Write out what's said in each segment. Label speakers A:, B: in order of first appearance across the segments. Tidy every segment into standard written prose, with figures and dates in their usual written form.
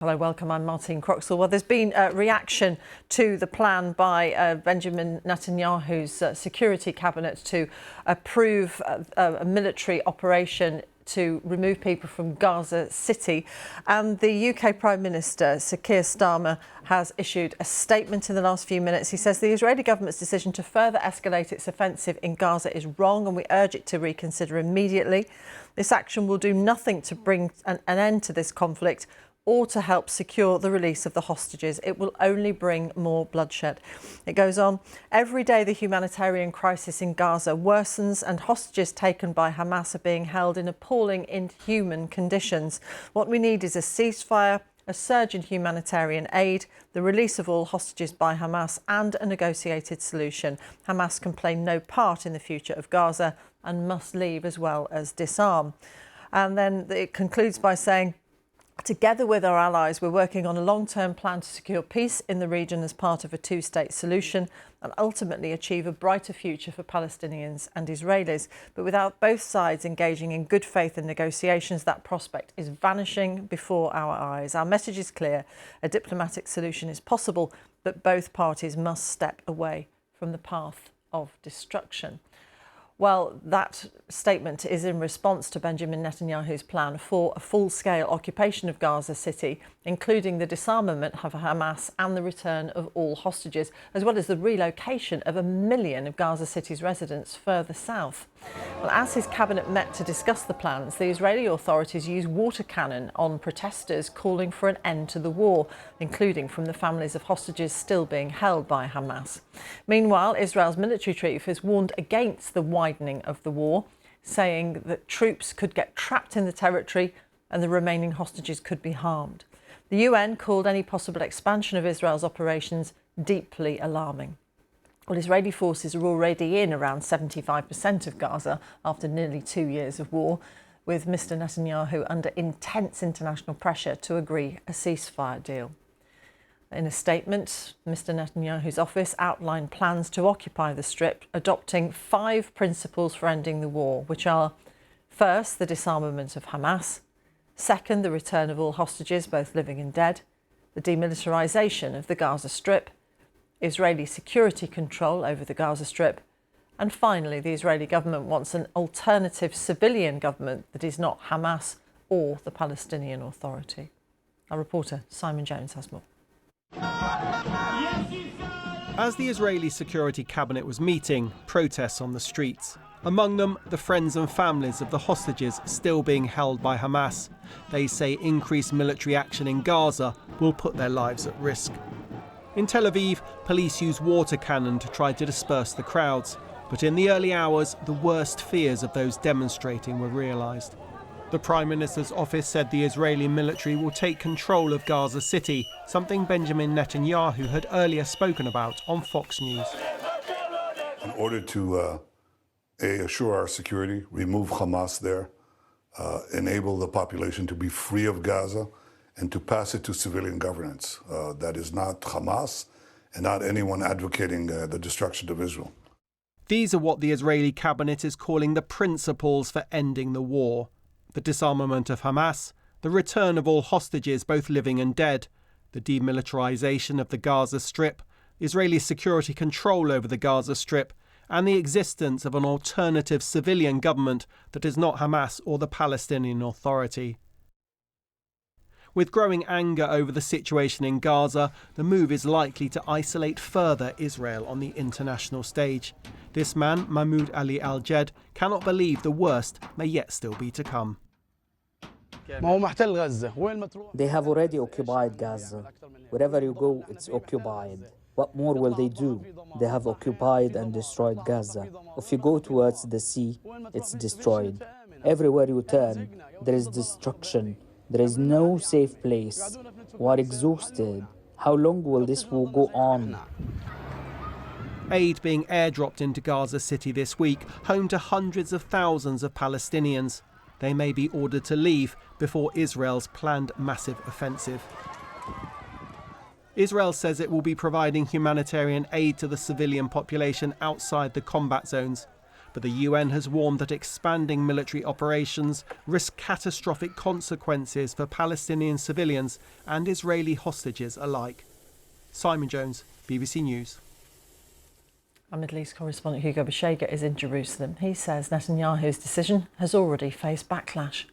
A: Hello, welcome. I'm Martine Croxall. Well, there's been a reaction to the plan by Benjamin Netanyahu's security cabinet to approve a military operation to remove people from Gaza City. And the UK Prime Minister Keir Starmer has issued a statement in the last few minutes. He says the Israeli government's decision to further escalate its offensive in Gaza is wrong and we urge it to reconsider immediately. This action will do nothing to bring an end to this conflict or to help secure the release of the hostages. It will only bring more bloodshed. It goes on, every day the humanitarian crisis in Gaza worsens and hostages taken by Hamas are being held in appalling, inhuman conditions. What we need is a ceasefire, a surge in humanitarian aid, the release of all hostages by Hamas and a negotiated solution. Hamas can play no part in the future of Gaza and must leave as well as disarm. And then it concludes by saying, together with our allies, we're working on a long-term plan to secure peace in the region as part of a two-state solution and ultimately achieve a brighter future for Palestinians and Israelis. But without both sides engaging in good faith in negotiations, that prospect is vanishing before our eyes. Our message is clear. A diplomatic solution is possible, but both parties must step away from the path of destruction. Well, that statement is in response to Benjamin Netanyahu's plan for a full-scale occupation of Gaza City, including the disarmament of Hamas and the return of all hostages, as well as the relocation of 1 million of Gaza City's residents further south. Well, as his cabinet met to discuss the plans, the Israeli authorities used water cannon on protesters calling for an end to the war, including from the families of hostages still being held by Hamas. Meanwhile, Israel's military chief has warned against the widening of the war, saying that troops could get trapped in the territory and the remaining hostages could be harmed. The UN called any possible expansion of Israel's operations deeply alarming. Well, Israeli forces are already in around 75% of Gaza after nearly 2 years of war, with Mr. Netanyahu under intense international pressure to agree a ceasefire deal. In a statement, Mr. Netanyahu's office outlined plans to occupy the Strip, adopting 5 principles for ending the war, which are: first, the disarmament of Hamas; second, the return of all hostages, both living and dead; the demilitarisation of the Gaza Strip; Israeli security control over the Gaza Strip; and finally, the Israeli government wants an alternative civilian government that is not Hamas or the Palestinian Authority. Our reporter Simon Jones has more.
B: As the Israeli security cabinet was meeting, protests on the streets. Among them, the friends and families of the hostages still being held by Hamas. They say increased military action in Gaza will put their lives at risk. In Tel Aviv, police used water cannon to try to disperse the crowds. But in the early hours, the worst fears of those demonstrating were realised. The Prime Minister's office said the Israeli military will take control of Gaza City, something Benjamin Netanyahu had earlier spoken about on Fox News.
C: In order to assure our security, remove Hamas there, enable the population to be free of Gaza, and to pass it to civilian governance that is not Hamas and not anyone advocating the destruction of Israel.
B: These are what the Israeli cabinet is calling the principles for ending the war. The disarmament of Hamas, the return of all hostages, both living and dead, the demilitarisation of the Gaza Strip, Israeli security control over the Gaza Strip, and the existence of an alternative civilian government that is not Hamas or the Palestinian Authority. With growing anger over the situation in Gaza, the move is likely to isolate further Israel on the international stage. This man, Mahmoud Ali Al-Jed, cannot believe the worst may yet still be to come.
D: They have already occupied Gaza. Wherever you go, it's occupied. What more will they do? They have occupied and destroyed Gaza. If you go towards the sea, it's destroyed. Everywhere you turn, there is destruction. There is no safe place. We are exhausted. How long will this war go on?
B: Aid being airdropped into Gaza City this week, home to hundreds of thousands of Palestinians. They may be ordered to leave before Israel's planned massive offensive. Israel says it will be providing humanitarian aid to the civilian population outside the combat zones. but the UN has warned that expanding military operations risk catastrophic consequences for Palestinian civilians and Israeli hostages alike. Simon Jones, BBC News.
A: Our Middle East correspondent Hugo Bashega is in Jerusalem. He says Netanyahu's decision has already faced backlash.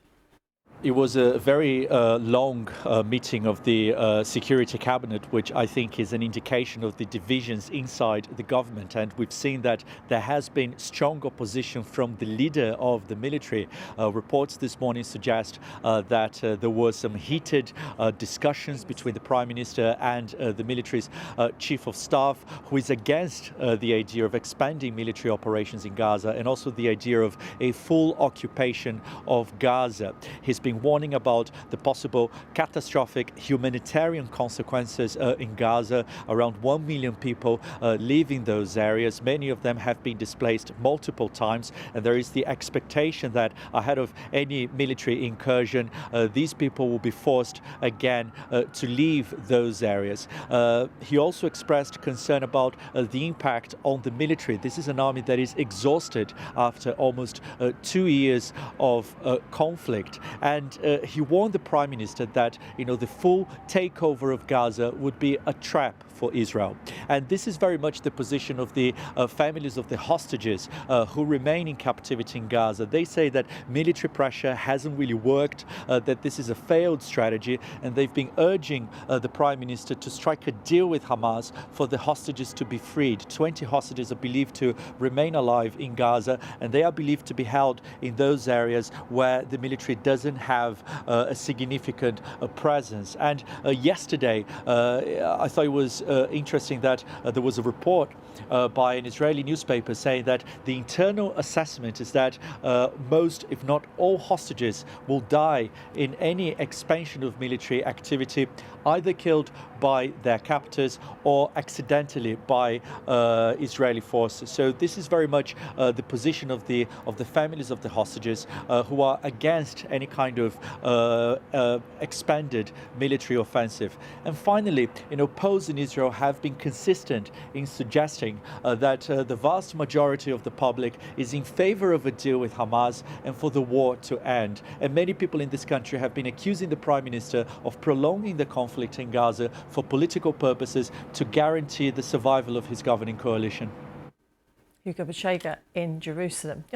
E: It was a very long meeting of the Security Cabinet, which I think is an indication of the divisions inside the government. And we've seen that there has been strong opposition from the leader of the military. Reports this morning suggest that there were some heated discussions between the Prime Minister and the military's Chief of Staff, who is against the idea of expanding military operations in Gaza and also the idea of a full occupation of Gaza. He's been warning about the possible catastrophic humanitarian consequences in Gaza. Around 1 million people leaving those areas. Many of them have been displaced multiple times, and there is the expectation that ahead of any military incursion, these people will be forced again to leave those areas. He also expressed concern about the impact on the military. This is an army that is exhausted after almost 2 years of conflict. And he warned the Prime Minister that, the full takeover of Gaza would be a trap for Israel. And this is very much the position of the families of the hostages who remain in captivity in Gaza. They say that military pressure hasn't really worked, that this is a failed strategy, and they've been urging the Prime Minister to strike a deal with Hamas for the hostages to be freed. 20 hostages are believed to remain alive in Gaza, and they are believed to be held in those areas where the military doesn't have a significant presence. And yesterday, I thought it was interesting that there was a report by an Israeli newspaper saying that the internal assessment is that most, if not all, hostages will die in any expansion of military activity, either killed by their captors or accidentally by Israeli forces. So this is very much the position of the families of the hostages who are against any kind of expanded military offensive. And finally, polls in Israel have been consistent in suggesting that the vast majority of the public is in favor of a deal with Hamas and for the war to end. And many people in this country have been accusing the Prime Minister of prolonging the conflict in Gaza for political purposes to guarantee the survival of his governing coalition.
A: Hugo Bashega in Jerusalem.